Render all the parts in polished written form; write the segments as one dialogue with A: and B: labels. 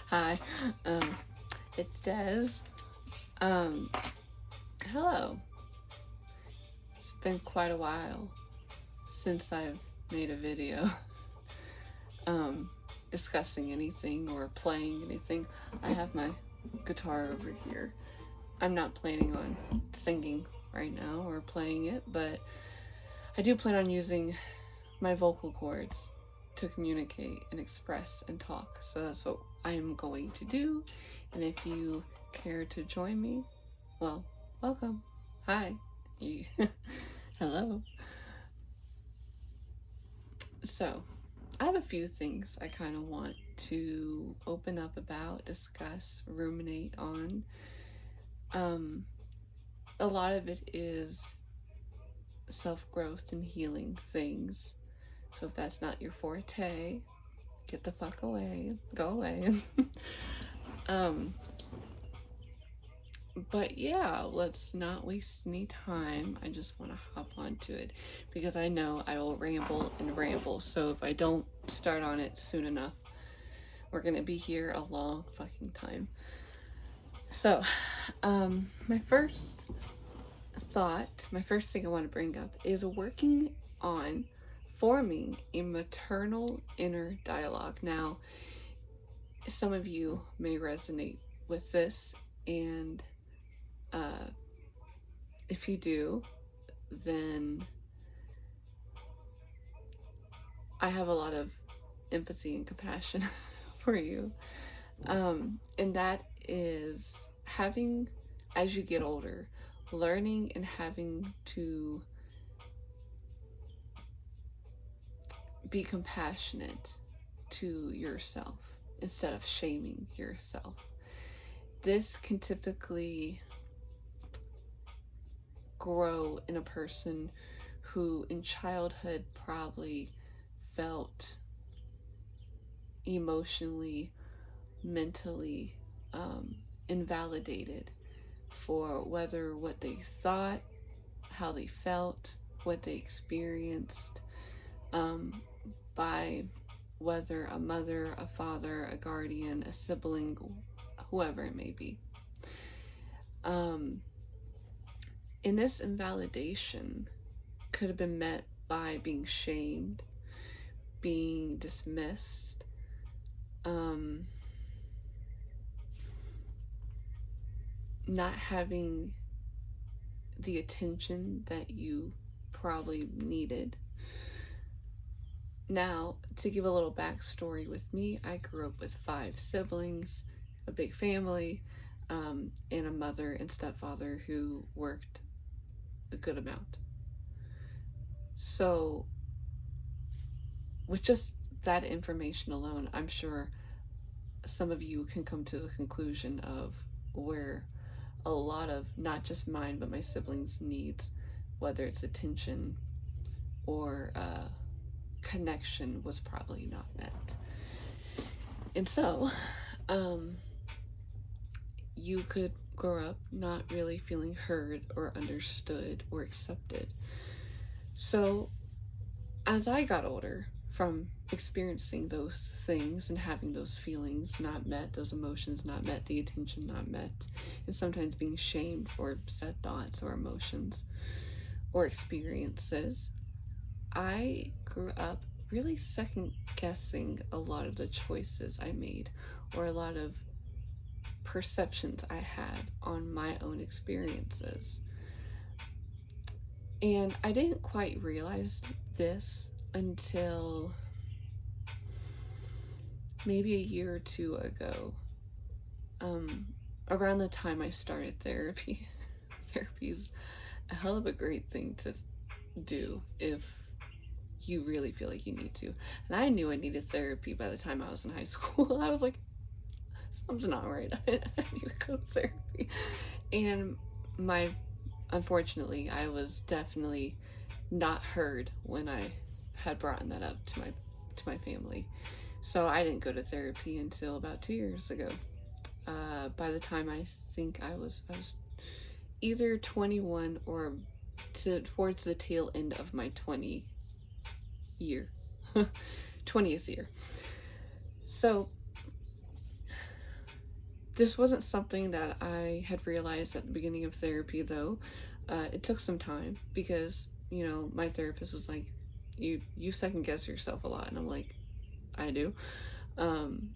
A: Hi, it's Dez. Hello. It's been quite a while since I've made a video discussing anything or playing anything. I have my guitar over here. I'm not planning on singing right now or playing it, but I do plan on using my vocal cords to communicate and express and talk. So that's what I am going to do. And if you care to join me, well, welcome. Hi. Hello. So, I have a few things I kind of want to open up about, discuss, ruminate on. A lot of it is self-growth and healing things. So if that's not your forte, get the fuck away. Go away. But yeah, let's not waste any time. I just want to hop onto it because I know I will ramble and ramble. So if I don't start on it soon enough, we're gonna be here a long fucking time. So, my first thing I want to bring up is working on forming a maternal inner dialogue. Now, some of you may resonate with this, and if you do, then I have a lot of empathy and compassion for you. And that is having, as you get older, learning and having to be compassionate to yourself instead of shaming yourself. This can typically grow in a person who in childhood probably felt emotionally, mentally invalidated for whether what they thought, how they felt, what they experienced, by whether a mother, a father, a guardian, a sibling, whoever it may be. And this invalidation could have been met by being shamed, being dismissed, not having the attention that you probably needed. Now, to give a little backstory with me, I grew up with 5 siblings, a big family, and a mother and stepfather who worked a good amount. So, with just that information alone, I'm sure some of you can come to the conclusion of where a lot of, not just mine, but my siblings' needs, whether it's attention or connection, was probably not met. And so, you could grow up not really feeling heard or understood or accepted. So, as I got older, from experiencing those things and having those feelings not met, those emotions not met, the attention not met, and sometimes being shamed for said thoughts or emotions or experiences, I grew up really second guessing a lot of the choices I made or a lot of perceptions I had on my own experiences. And I didn't quite realize this until maybe a year or 2 ago, around the time I started therapy. Therapy's a hell of a great thing to do if you really feel like you need to. And I knew I needed therapy by the time I was in high school. I was like, something's not right. I need to go to therapy. And unfortunately, I was definitely not heard when I had brought that up to my family. So I didn't go to therapy until about 2 years ago. By the time I think I was either 21 or towards the tail end of my 20th year. So This wasn't something that I had realized at the beginning of therapy, though. It took some time because, my therapist was like, you second guess yourself a lot. And I'm like, I do. Um,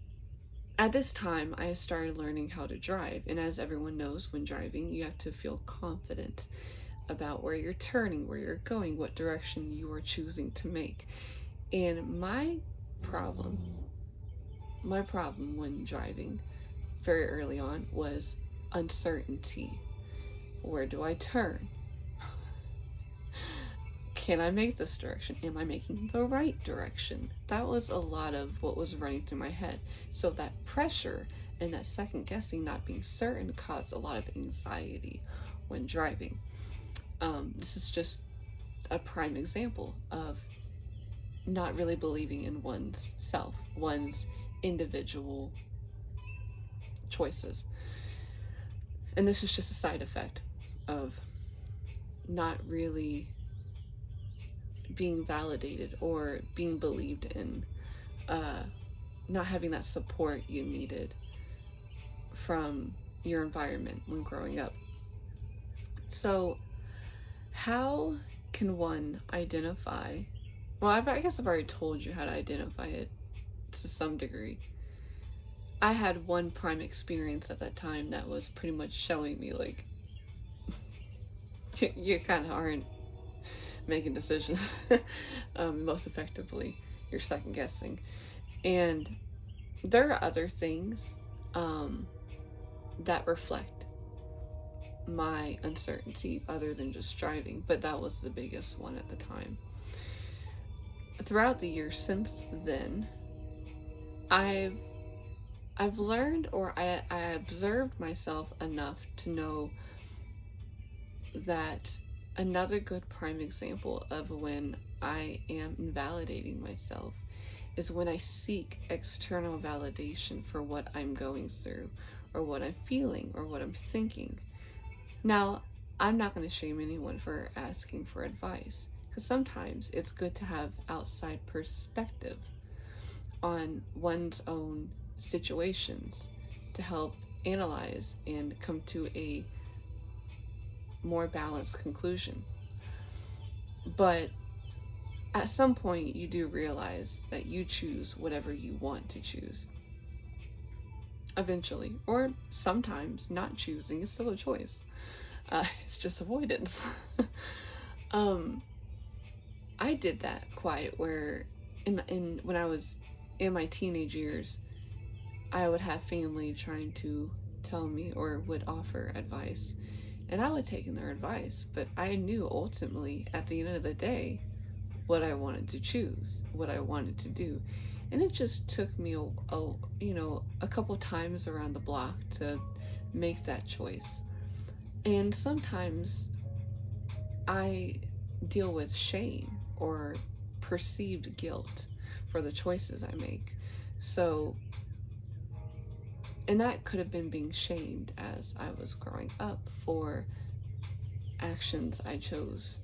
A: at this time, I started learning how to drive. And as everyone knows, when driving, you have to feel confident about where you're turning, where you're going, what direction you are choosing to make. And problem, my problem when driving very early on was uncertainty. Where do I turn? Can I make this direction? Am I making the right direction? That was a lot of what was running through my head. So that pressure and that second guessing, not being certain, caused a lot of anxiety when driving. This is just a prime example of not really believing in one's self, one's individual choices. And this is just a side effect of not really being validated or being believed in, not having that support you needed from your environment when growing up. So, how can one identify? Well, I guess I've already told you how to identify it to some degree. I had one prime experience at that time that was pretty much showing me, like, you kind of aren't making decisions most effectively. You're second guessing. And there are other things that reflect my uncertainty other than just driving, but that was the biggest one at the time. Throughout the years since then, I've learned, or I observed myself enough to know that another good prime example of when I am invalidating myself is when I seek external validation for what I'm going through, or what I'm feeling, or what I'm thinking. Now, I'm not going to shame anyone for asking for advice, because sometimes it's good to have outside perspective on one's own situations to help analyze and come to a more balanced conclusion. But at some point, you do realize that you choose whatever you want to choose. Eventually, or sometimes not choosing is still a choice. It's just avoidance. I did that quite where when I was in my teenage years, I would have family trying to tell me or would offer advice, and I would take in their advice, but I knew ultimately at the end of the day what I wanted to choose, what I wanted to do. And it just took me a couple times around the block to make that choice. And sometimes I deal with shame or perceived guilt for the choices I make. So, and that could have been being shamed as I was growing up for actions I chose.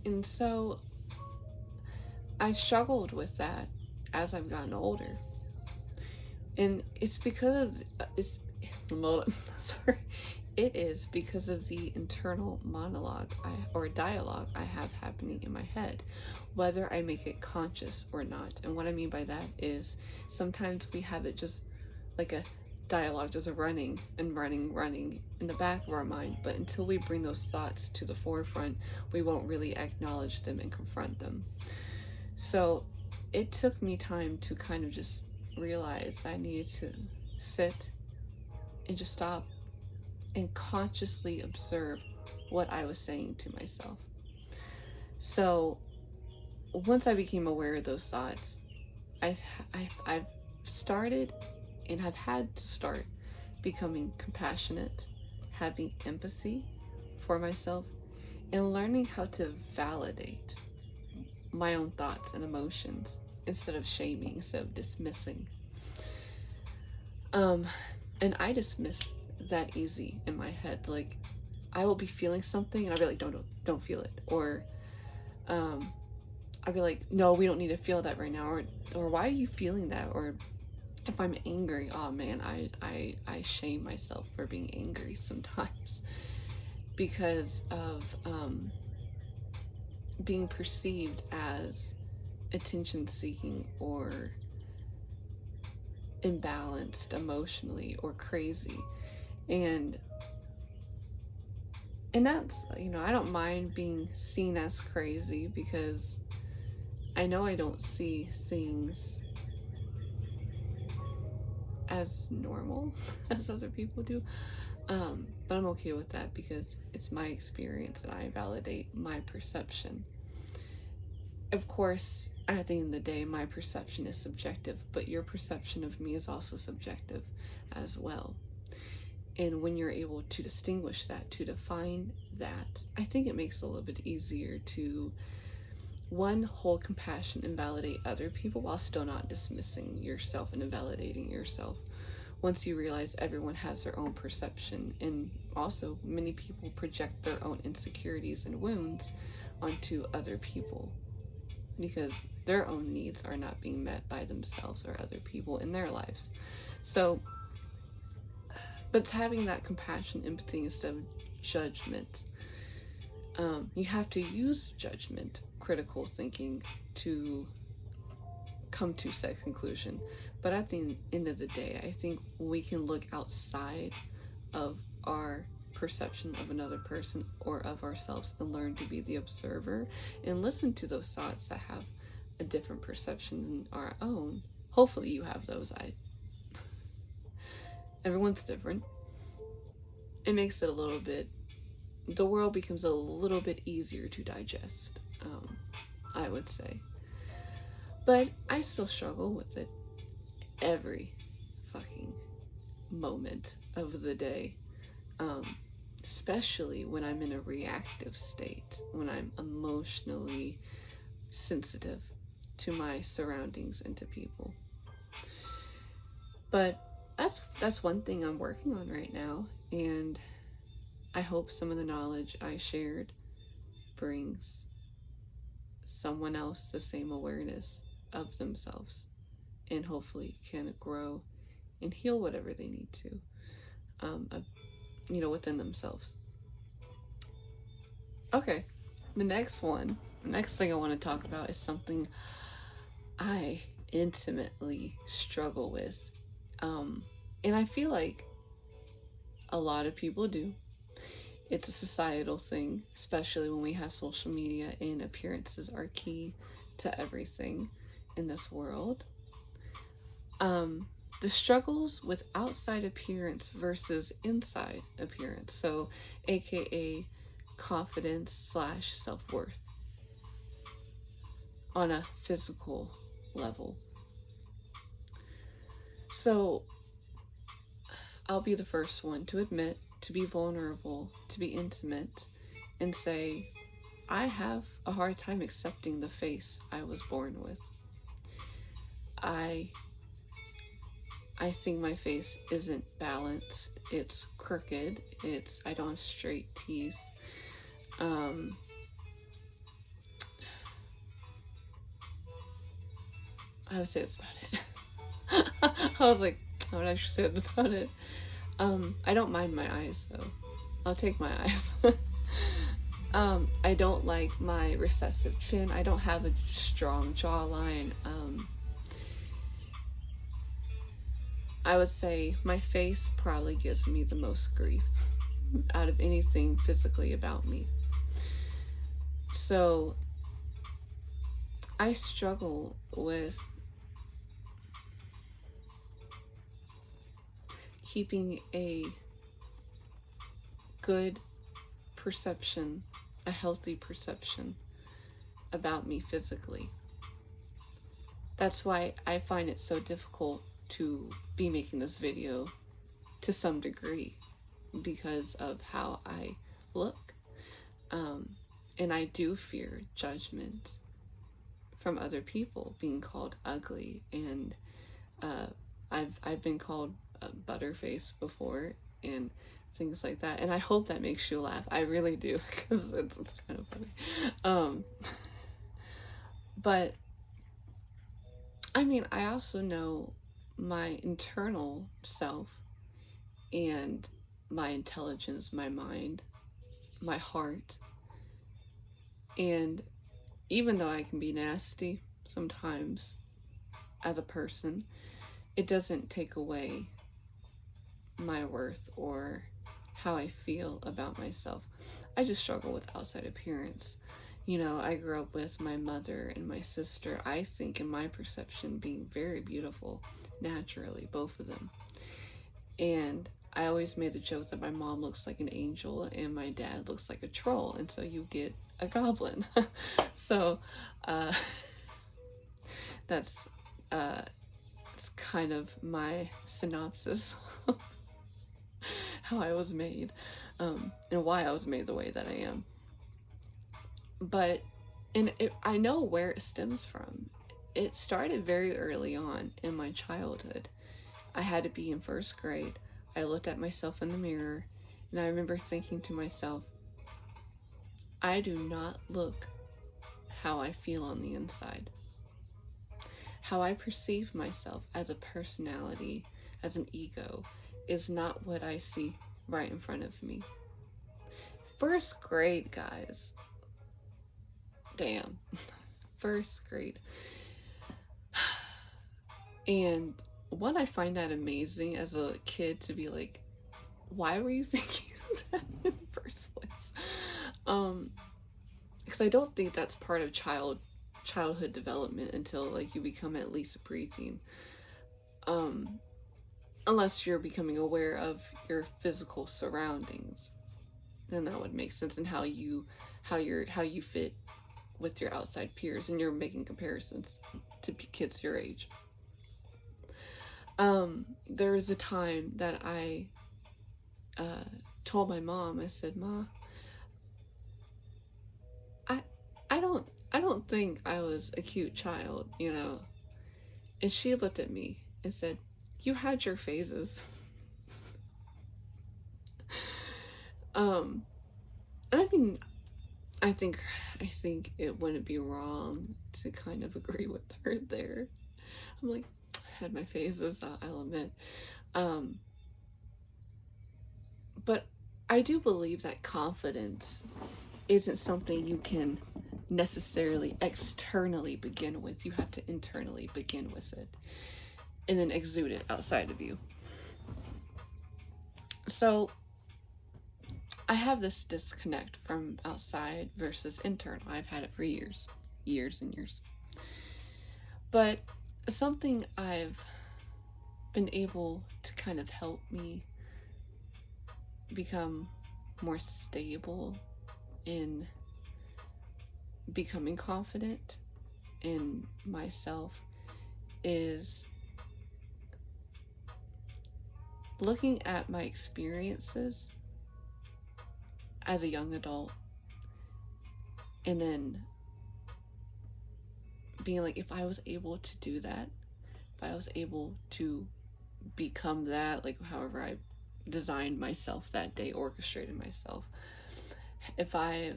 A: And so I've struggled with that as I've gotten older. And it's because of, sorry, it is because of the internal monologue or dialogue I have happening in my head, whether I make it conscious or not. And what I mean by that is sometimes we have it just like a dialogue, just running and running in the back of our mind. But until we bring those thoughts to the forefront, we won't really acknowledge them and confront them. So it took me time to kind of just realize I needed to sit and just stop and consciously observe what I was saying to myself. So once I became aware of those thoughts, I've started and have had to start becoming compassionate, having empathy for myself, and learning how to validate my own thoughts and emotions instead of shaming, instead of dismissing. And I dismiss that easy in my head. Like, I will be feeling something and I'll be like, don't feel it. Or I'll be like, no, we don't need to feel that right now. Or why are you feeling that? Or if I'm angry, oh man, I shame myself for being angry sometimes because of being perceived as attention seeking or imbalanced emotionally or crazy. And that's, I don't mind being seen as crazy because I know I don't see things as normal as other people do. But I'm okay with that because it's my experience and I validate my perception. Of course, at the end of the day, my perception is subjective, but your perception of me is also subjective as well. And when you're able to distinguish that, to define that, I think it makes it a little bit easier to, one, hold compassion and validate other people while still not dismissing yourself and invalidating yourself. Once you realize everyone has their own perception, and also many people project their own insecurities and wounds onto other people because their own needs are not being met by themselves or other people in their lives. So, but having that compassion, empathy instead of judgment, you have to use judgment, critical thinking to come to said conclusion. But at the end of the day, I think we can look outside of our perception of another person or of ourselves and learn to be the observer and listen to those thoughts that have a different perception than our own. Hopefully you have those. Everyone's different. It makes it a little bit, the world becomes a little bit easier to digest, I would say. But I still struggle with it every fucking moment of the day. Especially when I'm in a reactive state, when I'm emotionally sensitive to my surroundings and to people. But that's one thing I'm working on right now, and I hope some of the knowledge I shared brings someone else the same awareness of themselves and hopefully can grow and heal whatever they need to, within themselves. Okay, the next thing I want to talk about is something I intimately struggle with. And I feel like a lot of people do. It's a societal thing, especially when we have social media and appearances are key to everything in this world. The struggles with outside appearance versus inside appearance. So, AKA confidence / self-worth on a physical level. So, I'll be the first one to admit, to be vulnerable, to be intimate, and say, I have a hard time accepting the face I was born with. I think my face isn't balanced. It's crooked. I don't have straight teeth. I would say that's about it. I was like, I would actually say that's about it. I don't mind my eyes though. I'll take my eyes. I don't like my recessive chin. I don't have a strong jawline. I would say my face probably gives me the most grief out of anything physically about me. So I struggle with keeping a good perception, a healthy perception about me physically. That's why I find it so difficult to be making this video to some degree because of how I look. And I do fear judgment from other people, being called ugly, and I've been called butterface before and things like that, and I hope that makes you laugh. I really do, because it's kind of funny. But I mean, I also know my internal self and my intelligence, my mind, my heart. And even though I can be nasty sometimes as a person, it doesn't take away my worth or how I feel about myself. I just struggle with outside appearance. I grew up with my mother and my sister, I think, in my perception, being very beautiful naturally, both of them. And I always made the joke that my mom looks like an angel and my dad looks like a troll, and so you get a goblin. So uh, that's it's kind of my synopsis how I was made, and why I was made the way that I am. But I know where it stems from. It started very early on in my childhood. I had to be in first grade. I looked at myself in the mirror, and I remember thinking to myself, I do not look how I feel on the inside. How I perceive myself as a personality, as an ego, is not what I see right in front of me. First grade, guys. Damn. First grade. And one, I find that amazing as a kid to be like, why were you thinking that in the first place? Because I don't think that's part of childhood development until like you become at least a preteen. Unless you're becoming aware of your physical surroundings, then that would make sense, and how you fit with your outside peers, and you're making comparisons to kids your age. There was a time that I told my mom, I said, Ma, I don't think I was a cute child, And she looked at me and said, you had your phases. And I mean, I think it wouldn't be wrong to kind of agree with her there. I'm like, I had my phases, I'll admit. But I do believe that confidence isn't something you can necessarily externally begin with. You have to internally begin with it and then exude it outside of you. So I have this disconnect from outside versus internal. I've had it for years and years. But something I've been able to kind of help me become more stable in becoming confident in myself is looking at my experiences as a young adult and then being like, if I was able to do that, if I was able to become that, like however I designed myself that day, orchestrated myself, if I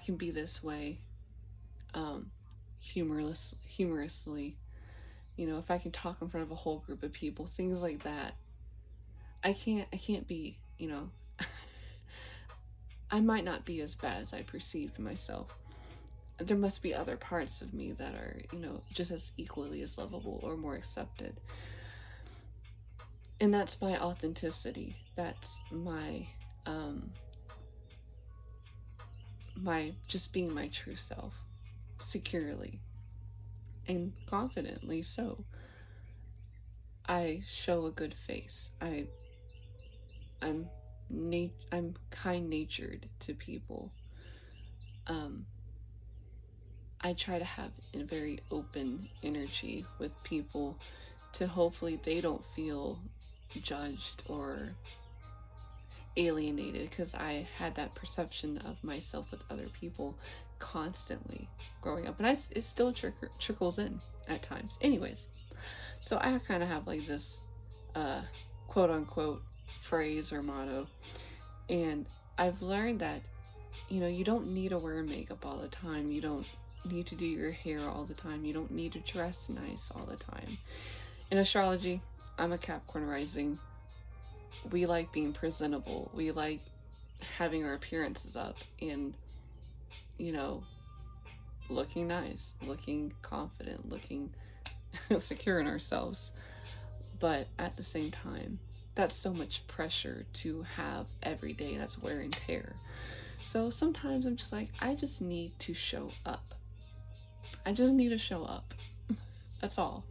A: can be this way, humorously, if I can talk in front of a whole group of people, things like that, I can't be, I might not be as bad as I perceived myself. There must be other parts of me that are, just as equally as lovable or more accepted. And that's my authenticity. That's my just being my true self, securely and confidently so. I show a good face. I'm kind-natured to people. I try to have a very open energy with people to hopefully they don't feel judged or alienated, because I had that perception of myself with other people constantly growing up, and it still trickles in at times. Anyways, so I kind of have like this quote unquote phrase or motto, and I've learned that you don't need to wear makeup all the time. You don't need to do your hair all the time. You don't need to dress nice all the time. In astrology, I'm a Capricorn rising. We like being presentable. We like having our appearances up and, you know, looking nice, looking confident, looking secure in ourselves. But at the same time, that's so much pressure to have every day. That's wear and tear. So sometimes I'm just like, I just need to show up. I just need to show up. That's all.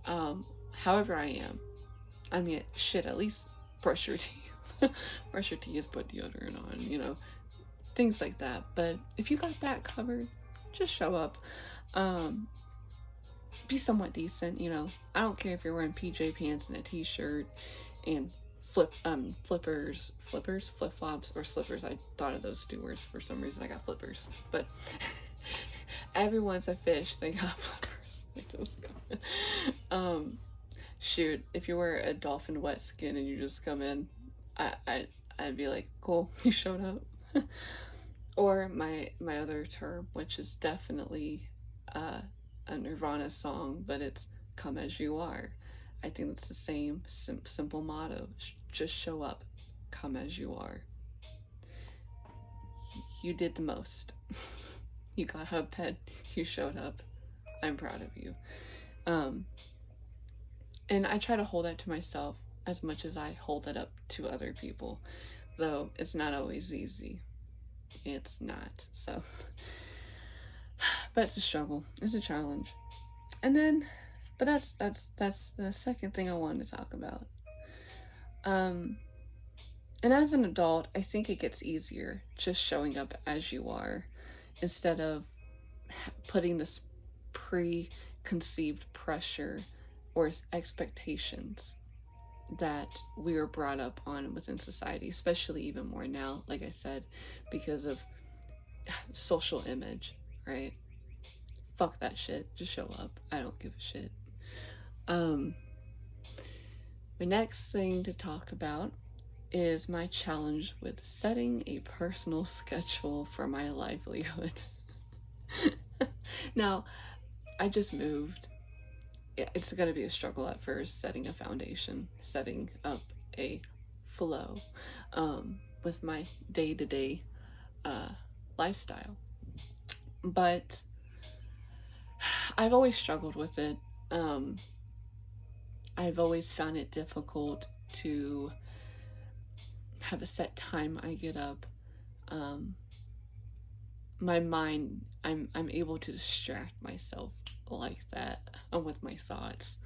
A: However I am. I mean, shit, at least brush your teeth. Brush your teeth, put deodorant on, you know, things like that. But if you got that covered, just show up. Be somewhat decent, you know. I don't care if you're wearing PJ pants and a t-shirt and flip-flops or slippers. I thought of those two words for some reason. I got flippers, but everyone's a fish. They got flippers. Shoot, if you wear a dolphin wet skin and you just come in, I'd be like, cool, you showed up. Or my other term, which is definitely a Nirvana song, but it's "Come as You Are." I think it's the same simple motto. Just show up, come as you are. You did the most. You got out of bed, you showed up. I'm proud of you. And I try to hold that to myself as much as I hold it up to other people, though it's not always easy. It's not. So, but it's a struggle. It's a challenge. And then, but that's the second thing I wanted to talk about. And as an adult, I think it gets easier just showing up as you are, instead of putting this preconceived pressure or expectations that we were brought up on within society, especially even more now, like I said, because of social image, right? Fuck that shit. Just show up. I don't give a shit. My next thing to talk about is my challenge with setting a personal schedule for my livelihood. Now, I just moved. It's going to be a struggle at first, setting a foundation, setting up a flow with my day-to-day lifestyle. But I've always struggled with it. I've always found it difficult to have a set time I get up. My mind, I'm able to distract myself like that with my thoughts.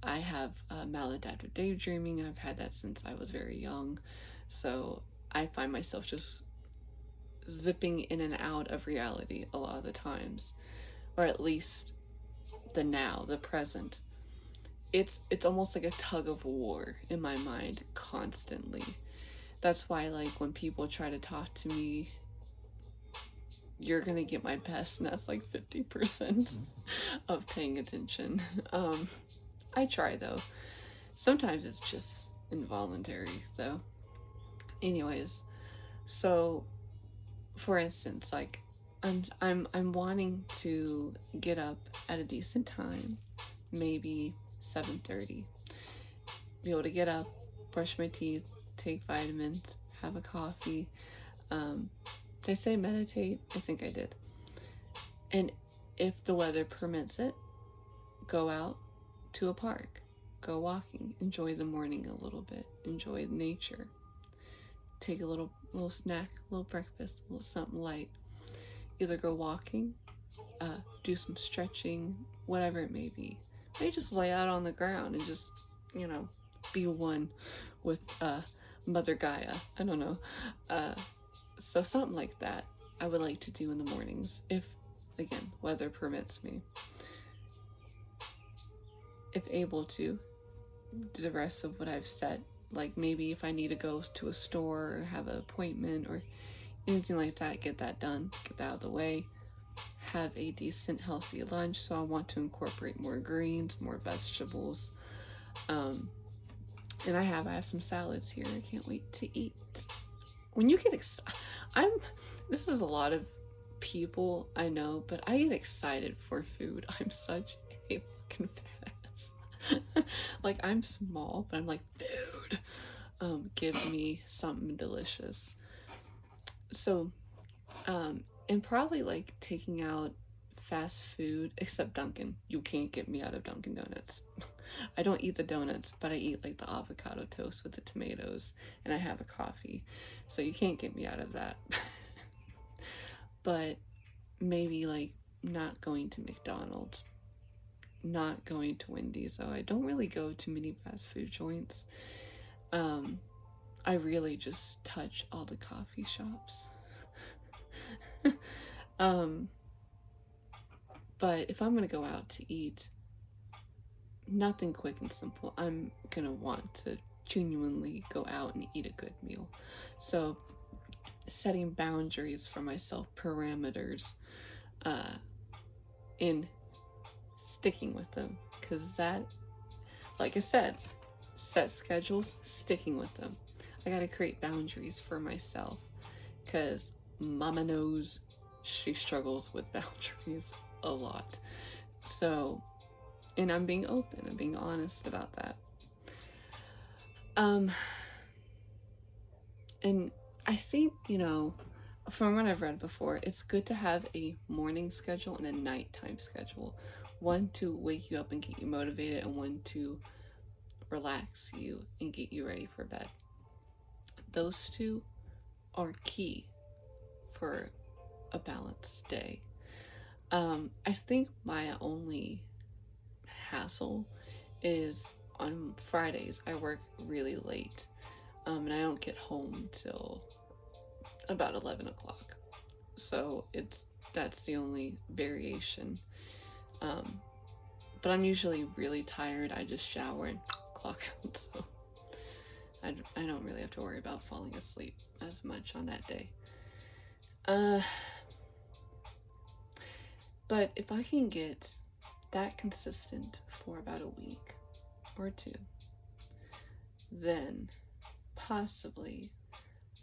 A: I have maladaptive daydreaming. I've had that since I was very young. So I find myself just zipping in and out of reality a lot of the times, or at least the now, the present. It's almost like a tug of war in my mind constantly. That's why, like, when people try to talk to me, you're gonna get my best, and that's like 50% of paying attention. I try though. Sometimes it's just involuntary though. Anyways, so for instance, like I'm wanting to get up at a decent time, maybe 7:30. Be able to get up, brush my teeth, take vitamins, have a coffee. Did I say meditate? I think I did. And if the weather permits it, go out to a park, go walking, enjoy the morning a little bit, enjoy nature, take a little snack, a little breakfast, a little something light. Either go walking, do some stretching, whatever it may be. Maybe just lay out on the ground and just, be one with Mother Gaia. I don't know. So something like that I would like to do in the mornings, if, again, weather permits me. If able to, do the rest of what I've said. Like maybe if I need to go to a store or have an appointment or anything like that, get that done, get that out of the way. Have a decent, healthy lunch. So I want to incorporate more greens, more vegetables. And I have some salads here. I can't wait to eat. When you get excited, this is a lot of people, I know, but I get excited for food. I'm such a fucking fat ass. Like, I'm small, but I'm like, food. Give me something delicious. So, and probably like taking out fast food, except Dunkin'. You can't get me out of Dunkin' Donuts. I don't eat the donuts, but I eat like the avocado toast with the tomatoes, and I have a coffee. So you can't get me out of that. But maybe like not going to McDonald's, not going to Wendy's. Though I don't really go to many fast food joints. I really just touch all the coffee shops. But if I'm gonna go out to eat, nothing quick and simple. I'm gonna want to genuinely go out and eat a good meal. So setting boundaries for myself, parameters, and sticking with them, because that, like I said, set schedules, sticking with them. I gotta create boundaries for myself, because mama knows she struggles with boundaries a lot. So, and I'm being open, I'm being honest about that. And I think, from what I've read before, it's good to have a morning schedule and a nighttime schedule. One to wake you up and get you motivated, and one to relax you and get you ready for bed. Those two are key for a balanced day. I think my only hassle is on Fridays I work really late, and I don't get home till about 11 o'clock. So that's the only variation. But I'm usually really tired. I just shower and clock out, so I don't really have to worry about falling asleep as much on that day. But if I can get that consistent for about a week or two, then possibly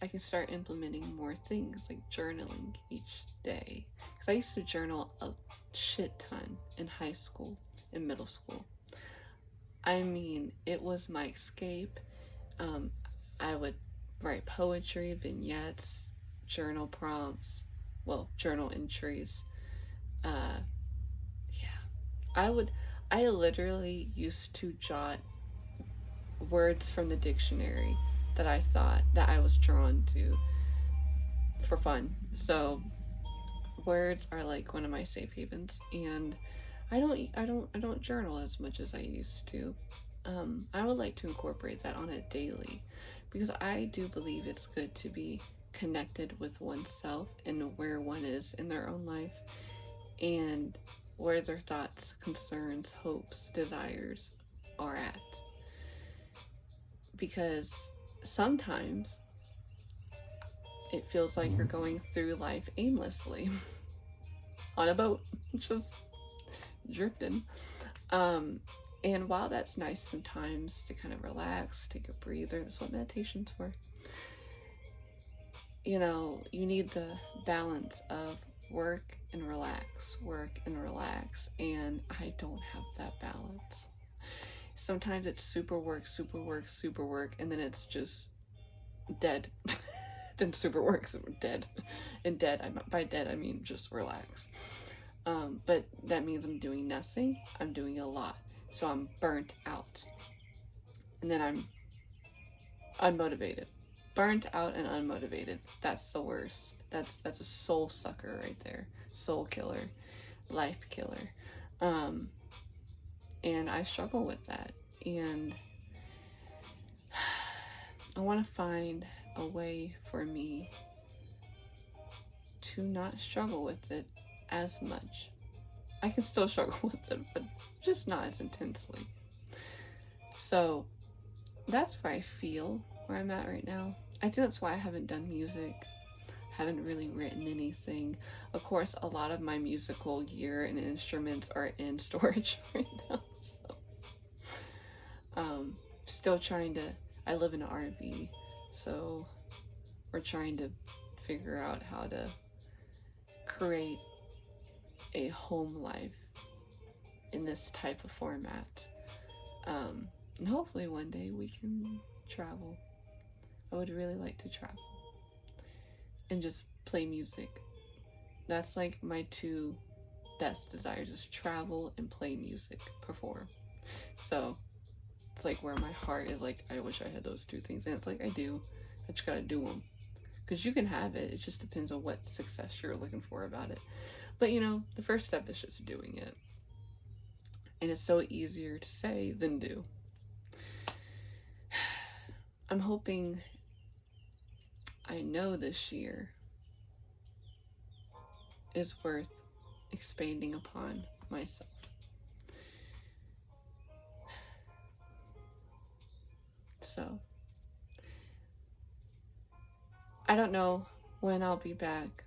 A: I can start implementing more things like journaling each day. Because I used to journal a shit ton in high school and middle school. I mean, it was my escape. I would write poetry, vignettes, journal prompts, journal entries. I literally used to jot words from the dictionary that I thought that I was drawn to for fun. So words are like one of my safe havens, and I don't journal as much as I used to. I would like to incorporate that on a daily, because I do believe it's good to be connected with oneself and where one is in their own life, and where their thoughts, concerns, hopes, desires are at. Because sometimes it feels like you're going through life aimlessly on a boat, just drifting. And while that's nice sometimes to kind of relax, take a breather, that's what meditation's for. You need the balance of work and relax, and I don't have that balance. Sometimes it's super work, and then it's just dead. Then super work, dead. And by dead I mean just relax. But that means I'm doing nothing, I'm doing a lot. So I'm burnt out. And then I'm unmotivated. Burnt out and unmotivated. That's the worst. That's a soul sucker right there. Soul killer. Life killer. And I struggle with that. And I want to find a way for me to not struggle with it as much. I can still struggle with it, but just not as intensely. So that's where I feel where I'm at right now. I think that's why I haven't done music, haven't really written anything. Of course, a lot of my musical gear and instruments are in storage right now. So, still trying to, I live in an RV, so we're trying to figure out how to create a home life in this type of format. And hopefully one day we can travel. I would really like to travel and just play music. That's like my two best desires, is travel and play music, perform. So it's like where my heart is like, I wish I had those two things. And it's like, I do. I just gotta do them. Because you can have it. It just depends on what success you're looking for about it. But you know, the first step is just doing it. And it's so easier to say than do. I'm hoping, I know this year is worth expanding upon myself. So, I don't know when I'll be back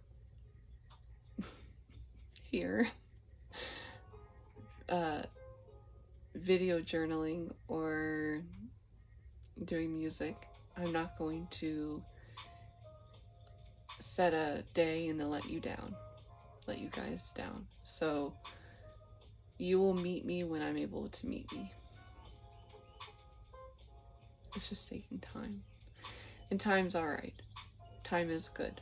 A: here, video journaling or doing music. I'm not going to set a day and then let you guys down. So you will meet me when I'm able to meet me. It's just taking time. And time's alright. Time is good.